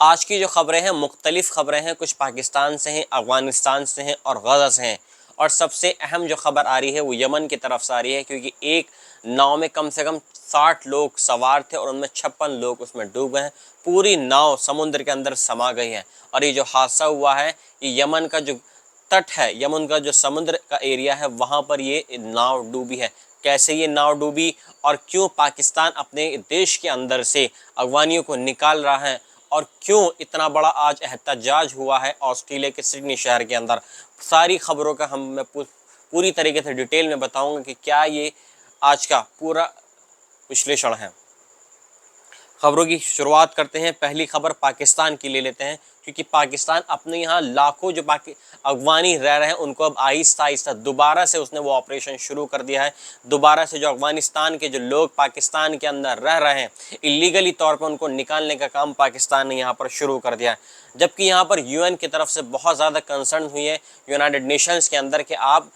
आज की जो खबरें हैं मुख्तलिफ खबरें हैं, कुछ पाकिस्तान से हैं, अफ़गानिस्तान से हैं और गज़ा से हैं। और सबसे अहम जो खबर आ रही है वो यमन की तरफ से आ रही है, क्योंकि एक नाव में कम से कम 60 लोग सवार थे और उनमें 56 लोग उसमें डूब गए हैं। पूरी नाव समुद्र के अंदर समा गई है। और ये जो हादसा हुआ है ये यमन का जो तट है, यमन का जो समुद्र का एरिया है वहाँ पर ये नाव डूबी है। कैसे ये नाव डूबी और क्यों पाकिस्तान अपने देश के अंदर से अफगानियों को निकाल रहा है और क्यों इतना बड़ा आज एहतजाज हुआ है ऑस्ट्रेलिया के सिडनी शहर के अंदर, सारी खबरों का मैं पूरी तरीके से डिटेल में बताऊंगा कि क्या ये आज का पूरा विश्लेषण है। खबरों की शुरुआत करते हैं। पहली खबर पाकिस्तान की ले लेते हैं, क्योंकि पाकिस्तान अपने यहाँ लाखों जो अफगानी रह रहे हैं उनको अब आहिस्ता आहिस्ता दोबारा से उसने वो ऑपरेशन शुरू कर दिया है। दोबारा से जो अफगानिस्तान के जो लोग पाकिस्तान के अंदर रह रहे हैं इलीगली तौर पर उनको निकालने का काम पाकिस्तान ने यहाँ पर शुरू कर दिया है। जबकि यहाँ पर यूएन की तरफ से बहुत ज़्यादा कंसर्न हुई है यूनाइटेड नेशंस के अंदर कि आप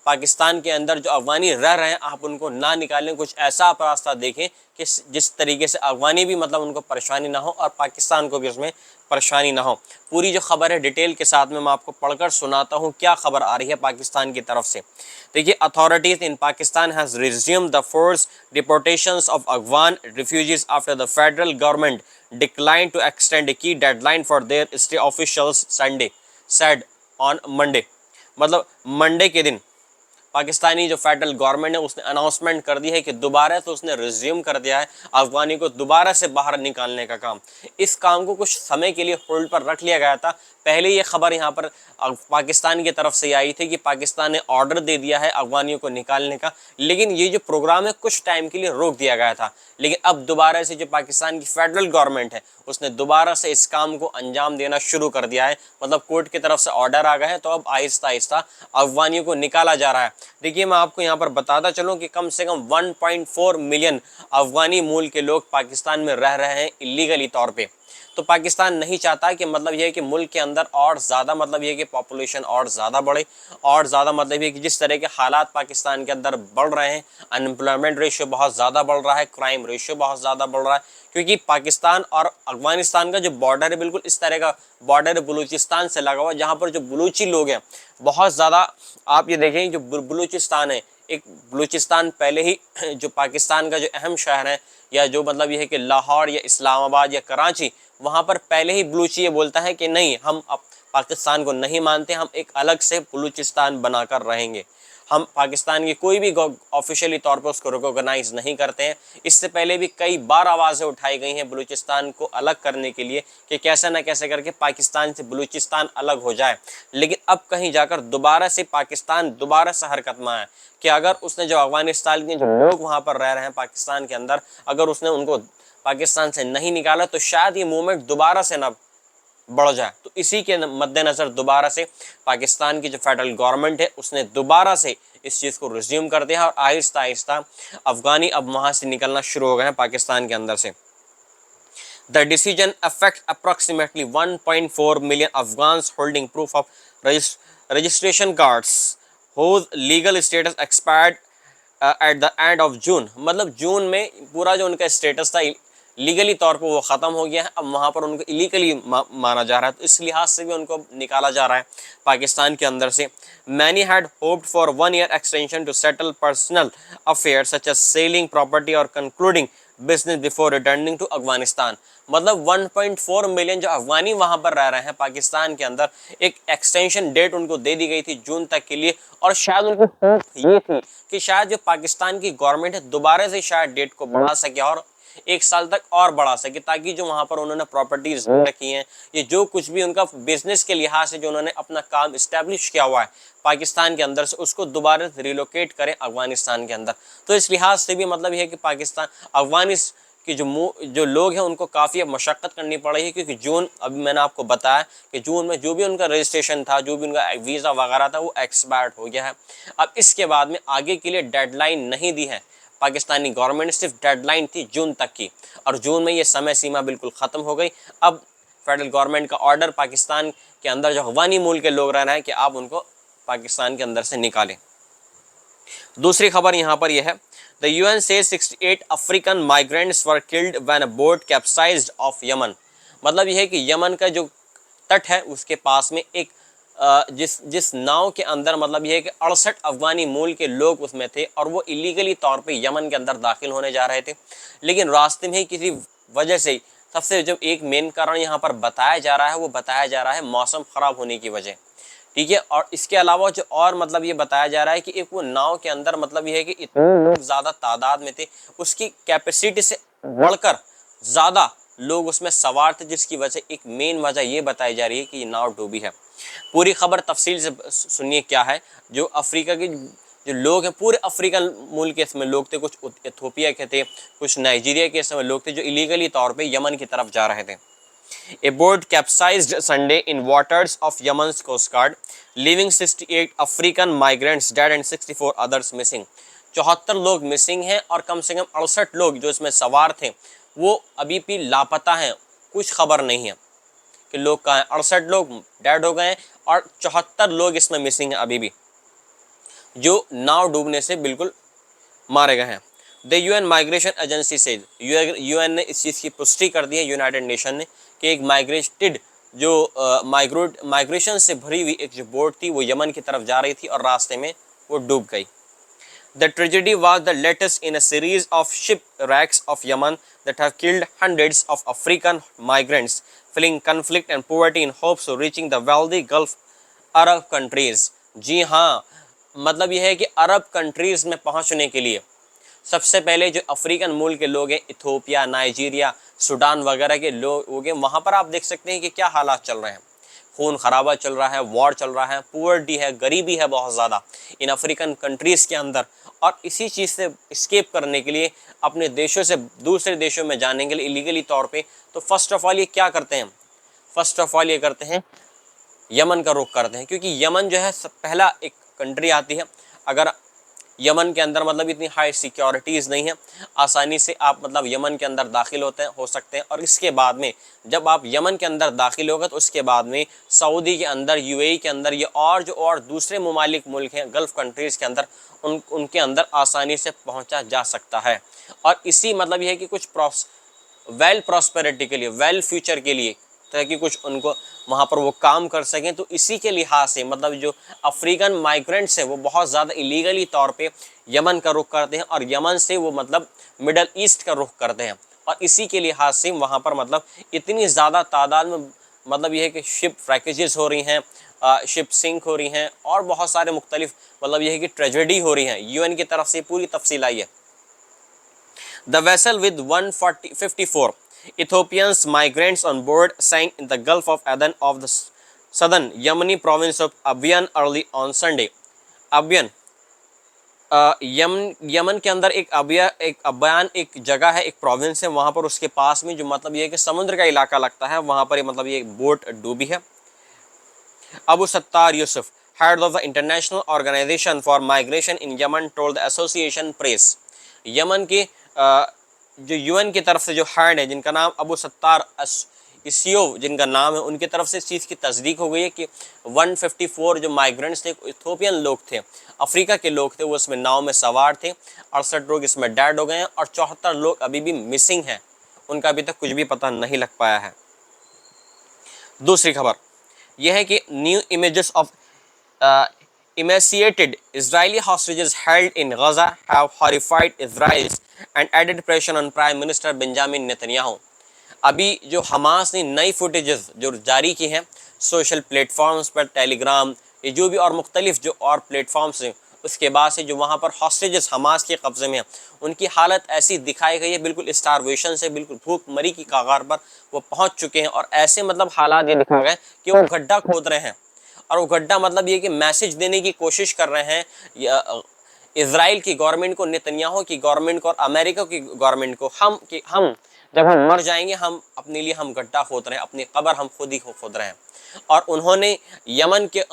पाकिस्तान के अंदर जो अफगानी रह रहे हैं आप उनको ना निकालें, कुछ ऐसा आप रास्ता देखें कि जिस तरीके से अफगानी भी उनको परेशानी ना हो और पाकिस्तान को भी उसमें परेशानी ना हो। पूरी जो खबर है डिटेल के साथ में मैं आपको पढ़कर सुनाता हूँ क्या खबर आ रही है पाकिस्तान की तरफ से। देखिए, authorities in Pakistan has resumed the force deportations of Afghan refugees after the federal government decline to extend a key deadline for their state officials Sunday said on Monday. Monday के दिन पाकिस्तानी जो फेडरल गवर्नमेंट है उसने अनाउंसमेंट कर दी है कि दोबारा से उसने रिज्यूम कर दिया है अफगानी को दोबारा से बाहर निकालने का काम। इस काम को कुछ समय के लिए होल्ड पर रख लिया गया था। पहले ये खबर यहाँ पर पाकिस्तान की तरफ से आई थी कि पाकिस्तान ने ऑर्डर दे दिया है अफगानियों को निकालने का, लेकिन ये जो प्रोग्राम है कुछ टाइम के लिए रोक दिया गया था। लेकिन अब दोबारा से जो पाकिस्तान की फेडरल गवर्नमेंट है उसने दोबारा से इस काम को अंजाम देना शुरू कर दिया है। कोर्ट की तरफ से ऑर्डर आ गए हैं, तो अब आहिस्ता आहिस्ता अफगानियों को निकाला जा रहा है। देखिए, मैं आपको यहाँ पर बताता चलूँ कि कम से कम 1.4 मिलियन अफगानी मूल के लोग पाकिस्तान में रह रहे हैं इलीगली तौर पे। तो पाकिस्तान नहीं चाहता कि यह है कि मुल्क के अंदर और ज़्यादा यह है कि पॉपुलेशन और ज़्यादा बढ़े और ज़्यादा यह है कि जिस तरह के हालात पाकिस्तान के अंदर बढ़ रहे हैं, अनएम्प्लॉयमेंट रेशियो बहुत ज़्यादा बढ़ रहा है, क्राइम रेशियो बहुत ज़्यादा बढ़ रहा है, क्योंकि पाकिस्तान और अफगानिस्तान का जो बॉर्डर है बिल्कुल इस तरह का बॉर्डर है बलूचिस्तान से लगा हुआ, जहाँ पर जो बलूची लोग हैं बहुत ज़्यादा। आप ये देखें जो बलूचिस्तान है, एक बलूचिस्तान पहले ही जो पाकिस्तान का जो अहम शहर है या जो ये है कि लाहौर या इस्लामाबाद या कराची, वहाँ पर पहले ही बलूची ये बोलता है कि नहीं, हम अब पाकिस्तान को नहीं मानते, हम एक अलग से बलूचिस्तान बनाकर रहेंगे। हम पाकिस्तान की कोई भी ऑफिशियली तौर पर उसको रिकॉग्नाइज नहीं करते हैं। इससे पहले भी कई बार आवाज़ें उठाई गई हैं बलूचिस्तान को अलग करने के लिए कि कैसे न कैसे करके पाकिस्तान से बलूचिस्तान अलग हो जाए। लेकिन अब कहीं जाकर दोबारा से पाकिस्तान दोबारा से हरकत में आया कि अगर उसने जो अफगानिस्तान के जो लोग वहाँ पर रह रहे हैं पाकिस्तान के अंदर, अगर उसने उनको पाकिस्तान से नहीं निकाला तो शायद ये मूवमेंट दोबारा से ना बढ़ जाए। तो इसी के मद्देनज़र दोबारा से पाकिस्तान की जो फेडरल गवर्नमेंट है उसने दोबारा से इस चीज़ को रिज्यूम कर दिया और आहिस्ता आहिस्ता अफगानी अब वहाँ से निकलना शुरू हो गए हैं पाकिस्तान के अंदर से। The decision affect approximately 1.4 million Afghans holding proof of registration cards whose legal status expired at the end of June. जून में पूरा जो उनका स्टेटस था लीगली तौर पर वो ख़त्म हो गया है, अब वहाँ पर उनको इलीगली माना जा रहा है, तो इस लिहाज से भी उनको निकाला जा रहा है पाकिस्तान के अंदर से। Many had hoped for 1 year extension to settle personal affair such as selling property और concluding business before returning to Afghanistan. 1.4 million जो अफगानी वहाँ पर रह रहे हैं पाकिस्तान के अंदर, एक एक्सटेंशन डेट उनको दे दी गई थी जून तक के लिए, और शायद उनको होप ये थी कि शायद जो पाकिस्तान की गवर्नमेंट है दोबारा से शायद डेट को बढ़ा सके और 1 साल तक और बढ़ा सके, ताकि जो वहाँ पर उन्होंने प्रॉपर्टीज रखी हैं, ये जो कुछ भी उनका बिजनेस के लिहाज से जो उन्होंने अपना काम इस्टेब्लिश किया हुआ है पाकिस्तान के अंदर से, उसको दोबारा रिलोकेट करें अफगानिस्तान के अंदर। तो इस लिहाज से भी ये है कि पाकिस्तान अफगानिस्तान कि जो लोग हैं उनको काफ़ी अब मशक्क़त करनी पड़ रही है, क्योंकि जून, अभी मैंने आपको बताया कि जून में जो भी उनका रजिस्ट्रेशन था, जो भी उनका वीज़ा वगैरह था, वो एक्सपायर्ड हो गया है। अब इसके बाद में आगे के लिए डेडलाइन नहीं दी है पाकिस्तानी गवर्नमेंट ने, सिर्फ डेडलाइन थी जून तक की, और जून में ये समय सीमा बिल्कुल ख़त्म हो गई। अब फेडरल गवर्नमेंट का ऑर्डर पाकिस्तान के अंदर जो अफगानी मूल के लोग रह रहे हैं कि आप उनको पाकिस्तान के अंदर से निकालें। दूसरी खबर यहाँ पर यह है, the UN says 68 African migrants were killed when a boat capsized off Yemen। मतलब यह है कि यमन का जो तट है उसके पास में एक जिस नाव के अंदर मतलब यह है कि 68 अफगानी मूल के लोग उसमें थे और वो इलीगली तौर पे यमन के अंदर दाखिल होने जा रहे थे, लेकिन रास्ते में ही किसी वजह से सबसे जो एक मेन कारण यहाँ पर बताया जा रहा है वो बताया जा रहा है मौसम ख़राब होने की वजह, ठीक है। और इसके अलावा जो और मतलब ये बताया जा रहा है कि एक वो नाव के अंदर मतलब ये है कि इतने लोग ज़्यादा तादाद में थे, उसकी कैपेसिटी से बढ़कर ज़्यादा लोग उसमें सवार थे, जिसकी वजह एक मेन वजह ये बताई जा रही है कि ये नाव डूबी है। पूरी खबर तफसील से सुनिए क्या है। जो अफ्रीका के जो लोग हैं, पूरे अफ्रीकन मूल के इसमें लोग थे, कुछ इथोपिया के थे, कुछ नाइजीरिया के इसमें लोग थे जो इलीगली तौर पे यमन की तरफ जा रहे थे। A boat capsized Sunday in waters of Yemen's coast guard, leaving 68 African migrants dead and 64 others missing। 74 लोग मिसिंग हैं और कम से कम 68 लोग जो इसमें सवार थे वो अभी भी लापता हैं, कुछ खबर नहीं है कि लोग कहाँ हैं। 68 लोग डेड हो गए हैं और 74 लोग इसमें मिसिंग हैं अभी भी, जो नाव डूबने से बिल्कुल मारे गए हैं। द यूएन माइग्रेशन एजेंसी से यूएन ने इस चीज़ की पुष्टि कर दी है, यूनाइटेड नेशन ने, कि एक माइग्रेटेड जो माइग्रेशन से भरी हुई एक जो बोट थी वो यमन की तरफ जा रही थी और रास्ते में वो डूब गई। The tragedy was the latest in a series of ship wrecks off Yemen that have killed hundreds of African migrants fleeing conflict and poverty in hopes of reaching the wealthy Gulf Arab countries. जी हाँ, मतलब यह है कि अरब countries में पहुंचने के लिए सबसे पहले जो अफ्रीकन मूल के लोग हैं, इथोपिया, नाइजीरिया, सूडान वगैरह के लोग हैं, वहाँ पर आप देख सकते हैं कि क्या हालात चल रहे हैं। खून खराबा चल रहा है, वॉर चल रहा है, पुअर्टी है, गरीबी है बहुत ज़्यादा इन अफ्रीकन कंट्रीज़ के अंदर। और इसी चीज़ से स्केप करने के लिए, अपने देशों से दूसरे देशों में जाने के लिए इलीगली तौर पे, तो फर्स्ट ऑफ ऑल ये क्या करते हैं, फर्स्ट ऑफ ऑल ये करते हैं यमन का रुख करते हैं, क्योंकि यमन जो है पहला एक कंट्री आती है। अगर यमन के अंदर मतलब इतनी हाई सिक्योरिटीज़ नहीं है, आसानी से आप मतलब यमन के अंदर दाखिल हो सकते हैं। और इसके बाद में जब आप यमन के अंदर दाखिल होगा तो उसके बाद में सऊदी के अंदर, यूएई के अंदर, ये और जो और दूसरे ममालिक मुल्क हैं गल्फ़ कंट्रीज़ के अंदर, उनके अंदर आसानी से पहुंचा जा सकता है। और इसी मतलब ये है कि कुछ वेल प्रॉस्पेरिटी के लिए, वेल फ्यूचर के लिए, ताकि कुछ उनको वहाँ पर वो काम कर सकें। तो इसी के लिहाज से मतलब जो अफ्रीकन माइग्रेंट्स हैं वो बहुत ज़्यादा इलीगली तौर पे यमन का रुख करते हैं और यमन से वो मतलब मिडल ईस्ट का रुख करते हैं। और इसी के लिहाज से वहाँ पर मतलब इतनी ज़्यादा तादाद में मतलब ये है कि शिप फ्रैकेजेस हो रही हैं, शिप सिंक हो रही हैं और बहुत सारे मुख्तलिफ मतलब ये है कि ट्रेजेडी हो रही हैं। यूएन की तरफ से पूरी तफसील आई है। The vessel with 154 Ethiopians migrants on board sank in the Gulf of Aden of the southern Yemeni province of Abyan early on Sunday। Abyan Yemen के अंदर एक अबयान एक जगह है, एक प्रोविंस है, वहाँ पर उसके पास में जो मतलब ये है कि समुद्र का इलाका लगता है, वहाँ पर मतलब ये बोट डूबी है। Abu Sattar Yusuf, head of the International Organization for Migration in Yemen, told the Association Press. Yemen की जो यूएन की तरफ से जो हेड है जिनका नाम अबू सत्तार इसियोव जिनका नाम है, उनकी तरफ से इस चीज़ की तस्दीक हो गई है कि 154 जो माइग्रेंट्स थे, इथोपियन लोग थे, अफ्रीका के लोग थे, वो इसमें नाव में सवार थे। 68 लोग इसमें डेड हो गए हैं और 74 लोग अभी भी मिसिंग हैं, उनका अभी तक कुछ भी पता नहीं लग पाया है। दूसरी खबर यह है कि new images of emaciated Israeli hostages held in Gaza have horrified Israel and added pressure on Prime Minister Benjamin Netanyahu। अभी जो हमास ने नई फुटेजेस जो जारी की हैं सोशल प्लेटफॉर्म्स पर, टेलीग्राम, ये जो भी और मुख्तलिफ जो और प्लेटफॉर्म्स हैं, उसके बाद से जो वहाँ पर हॉस्टेजेस हमास के कब्ज़े में हैं, उनकी हालत ऐसी दिखाई गई है, बिल्कुल स्टारवेशन से, बिल्कुल भूखमरी की कगार पर वो पहुँच चुके हैं। और ऐसे मतलब हालात ये दिखा गए कि वो गड्ढा खोद रहे हैं और वो गड्ढा मतलब ये कि मैसेज देने की कोशिश कर रहे हैं इजराइल की गवर्नमेंट को, नेतन्याहू की गवर्नमेंट को और अमेरिका की गवर्नमेंट को, हम जब हम मर जाएंगे हम अपने लिए हम गड्ढा खोद रहे हैं, अपनी कब्र हम खुद ही खोद रहे हैं। और उन्होंने यमन के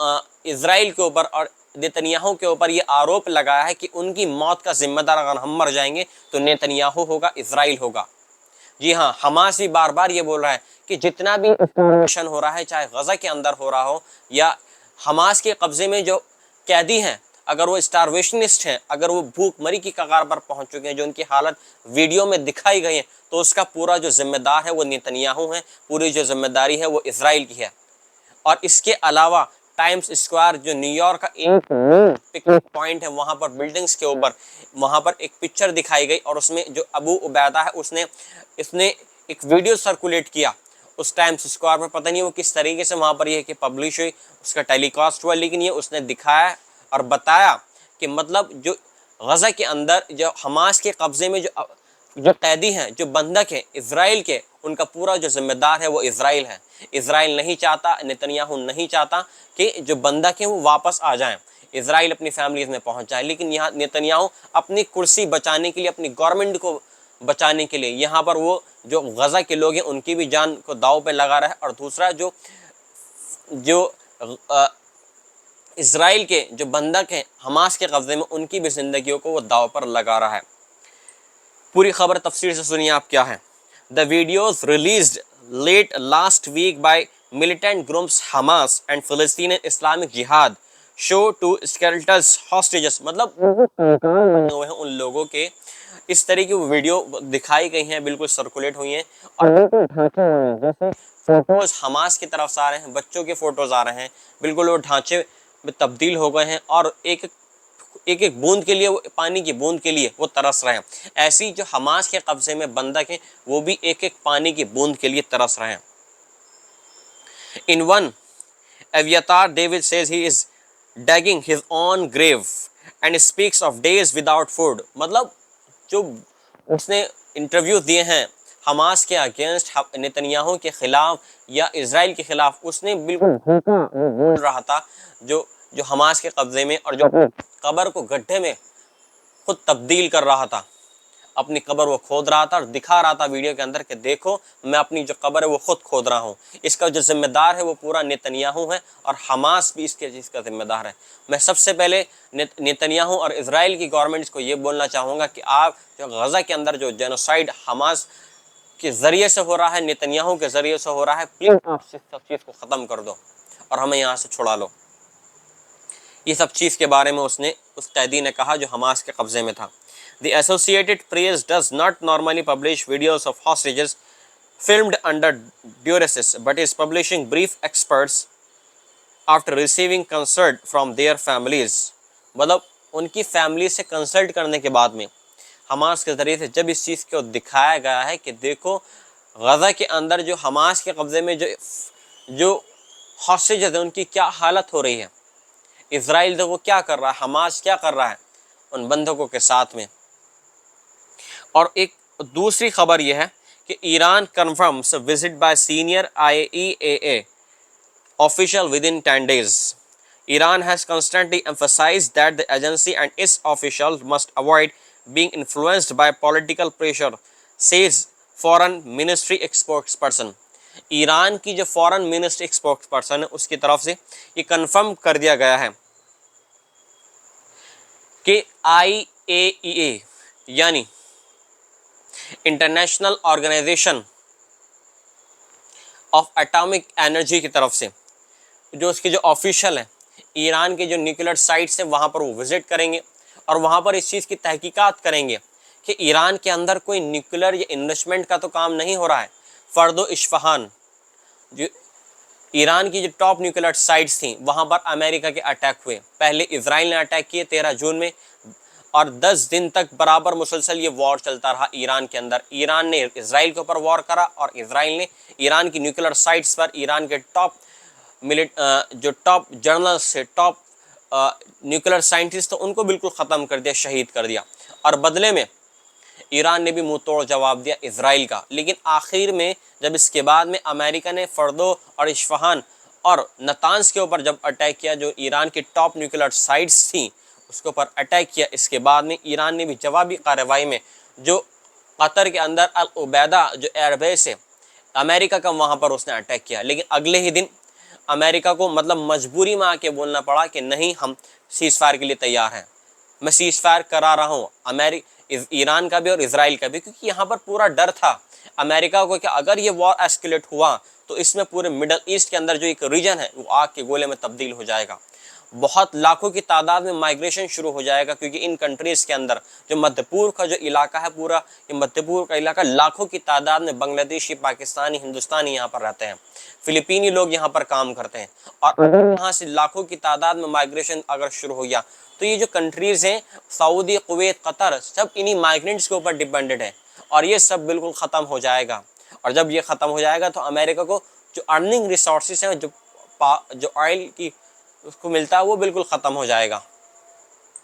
इजराइल के ऊपर और नेतन्याहू के ऊपर ये आरोप लगाया है कि उनकी मौत का जिम्मेदार अगर हम मर जाएंगे तो नेतन्याहू होगा, इजराइल होगा। जी हाँ, हमास भी बार बार ये बोल रहा है कि जितना भी एक्सटर्मिनेशन हो रहा है, चाहे गजा के अंदर हो रहा हो या हमास के कब्जे में जो कैदी हैं अगर वो स्टारवेशनिस्ट हैं, अगर वो भूखमरी की कगार पर पहुंच चुके हैं, जो उनकी हालत वीडियो में दिखाई गई है, तो उसका पूरा जो जिम्मेदार है वो नेतन्याहू है, पूरी जो जिम्मेदारी है वो इजराइल की है। और इसके अलावा टाइम्स स्क्वायर जो न्यूयॉर्क का एक पिकनिक पॉइंट है, वहां पर बिल्डिंग्स के ऊपर वहां पर एक पिक्चर दिखाई गई और उसमें जो अबू उबैदा है इसने एक वीडियो सर्कुलेट किया उस टाइम्स स्क्वायर पर। पता नहीं वो किस तरीके से वहां पर ये कि पब्लिश हुई, उसका टेलीकास्ट हुआ, लेकिन ये उसने दिखाया और बताया कि मतलब जो गजा के अंदर जो हमास के कब्जे में जो कैदी हैं, जो बंधक हैं इजराइल के, उनका पूरा जो जिम्मेदार है वो इजराइल है। इजराइल नहीं चाहता, नेतन्याहू नहीं चाहता कि जो बंधक हैं वो वापस आ जाएं, इजराइल अपनी फैमिलीज में पहुंच जाए। लेकिन यहाँ नेतन्याहू अपनी कुर्सी बचाने के लिए, अपनी गवर्नमेंट को बचाने के लिए यहाँ पर वो जो गजा के लोग हैं उनकी भी जान को दाव पे लगा रहा है, और दूसरा जो इजराइल के जो बंधक हैं हमास के कब्जे में, उनकी भी जिंदगियों को वो दाव पर लगा रहा है। पूरी खबर तफसीर से सुनिए आप क्या है। The videos released late last week by militant groups Hamas and Palestine Islamic Jihad show two skeletal hostages, मतलब उन लोगों के इस तरह की वीडियो दिखाई गई हैं, बिल्कुल सर्कुलेट हुई हैं, और बिल्कुल ढांचे हुए जैसे फोटोज हमास की तरफ से आ रहे हैं, बच्चों के फोटोज आ रहे हैं, बिल्कुल वो ढांचे में तब्दील हो गए हैं और एक एक बूंद के लिए, वो पानी की बूंद के लिए वो तरस रहे हैं। ऐसी जो हमास के कब्जे में बंधक हैं वो भी एक एक पानी की बूंद के लिए तरस रहे हैं। In one Evyatar David says he is digging his own grave and speaks of days without food, मतलब जो उसने इंटरव्यू दिए हैं हमास के अगेंस्ट, नेतन्याहू के खिलाफ या इजराइल के खिलाफ, उसने बिल्कुल भूखा बोल रहा था जो जो हमास के कब्जे में, और जो कब्र को गड्ढे में खुद तब्दील कर रहा था, अपनी कब्र वो खोद रहा था और दिखा रहा था वीडियो के अंदर कि देखो मैं अपनी जो कब्र है वो खुद खोद रहा हूँ। इसका जो जिम्मेदार है वो पूरा नेतन्याहू है और हमास भी इसके चीज़ का जिम्मेदार है। मैं सबसे पहले नेतन्याहू और इजराइल की गवर्नमेंट्स को ये बोलना चाहूँगा कि आप जो गजा के अंदर जो जेनोसाइड हमास के ज़रिए से हो रहा है, नेतन्याहू के ज़रिए से हो रहा है, प्लीज़ आप सब चीज़ को ख़त्म कर दो और हमें यहाँ से छुड़ा लो। ये सब चीज़ के बारे में उसने उस कैदी ने कहा जो हमास के कब्जे में था। The Associated Press does not normally publish videos of hostages filmed under duress, but is publishing brief excerpts after receiving consent from their families। मतलब उनकी फैमिली से कंसल्ट करने के बाद में हमास के ज़रिए से जब इस चीज़ को दिखाया गया है कि देखो गजा के अंदर जो हमास के कब्जे में जो हॉस्टेजेस हैं उनकी क्या हालत हो रही है, इजराइल देखो क्या कर रहा है, हमास क्या कर रहा है उन बंधकों के साथ में। और एक दूसरी खबर यह है कि Iran confirms visit bye senior IAEA official with in 10 days। Iran has constantly emphasized that the agency and its officials must avoid being influenced by political pressure, says foreign ministry spokesperson। Iran की जो foreign ministry spokesperson है उसकी तरफ से ये confirm कर दिया गया है कि IAEA यानी International Organization of Atomic Energy की तरफ से जो उसके जो ऑफिशियल हैं ईरान के जो न्यूक्लियर साइट्स हैं वहाँ पर वो विजिट करेंगे और वहाँ पर इस चीज़ की तहकीकात करेंगे कि ईरान के अंदर कोई न्यूक्लियर या इन्वेस्टमेंट का तो काम नहीं हो रहा है। फर्दो इस्फहान जो ईरान की जो टॉप न्यूक्लियर साइट्स थी वहाँ पर अमेरिका के अटैक हुए, पहले इजराइल ने अटैक किए 13 जून में और 10 दिन तक बराबर मुसलसल ये वॉर चलता रहा ईरान के अंदर। ईरान ने इजराइल के ऊपर वॉर करा और इजराइल ने ईरान की न्यूक्लियर साइट्स पर ईरान के जो टॉप जर्नल्स से टॉप न्यूक्लियर साइंटिस्ट तो उनको बिल्कुल ख़त्म कर दिया, शहीद कर दिया। और बदले में ईरान ने भी मुंह तोड़ जवाब दिया इजराइल का। लेकिन आखिर में जब इसके बाद में अमेरिका ने फर्दो और इस्फहान और नतांज के ऊपर जब अटैक किया, जो ईरान की टॉप न्यूक्लियर साइट्स थी उसके ऊपर अटैक किया, इसके बाद में ईरान ने भी जवाबी कार्रवाई में जो कतर के अंदर अल उबैदा जो एयरबेस है अमेरिका का, वहाँ पर उसने अटैक किया। लेकिन अगले ही दिन अमेरिका को मतलब मजबूरी में आके बोलना पड़ा कि नहीं, हम सीज़ फायर के लिए तैयार हैं, मैं सीज़ फायर करा रहा हूँ ईरान का भी और इजराइल का भी, क्योंकि यहाँ पर पूरा डर था अमेरिका को कि अगर ये वॉर एस्केलेट हुआ तो इसमें पूरे मिडल ईस्ट के अंदर जो एक रीजन है वो आग के गोले में तब्दील हो जाएगा। बहुत लाखों की तादाद में माइग्रेशन शुरू हो जाएगा, क्योंकि इन कंट्रीज़ के अंदर जो मध्य पूर्व का जो इलाका है, पूरा ये मध्य पूर्व का इलाका, लाखों की तादाद में बांग्लादेशी, पाकिस्तानी, हिंदुस्तानी यहाँ पर रहते हैं, फिलिपीनी लोग यहाँ पर काम करते हैं। और यहाँ से लाखों की तादाद में माइग्रेशन अगर शुरू हो गया तो ये जो कंट्रीज़ हैं, सऊदी, कुवैत, कतर, सब इन्हीं माइग्रेंट्स के ऊपर डिपेंडेंट है, और ये सब बिल्कुल ख़त्म हो जाएगा। और जब ये ख़त्म हो जाएगा तो अमेरिका को जो अर्निंग रिसोर्सेज हैं, जो ऑयल की उसको मिलता है, वो बिल्कुल ख़त्म हो जाएगा।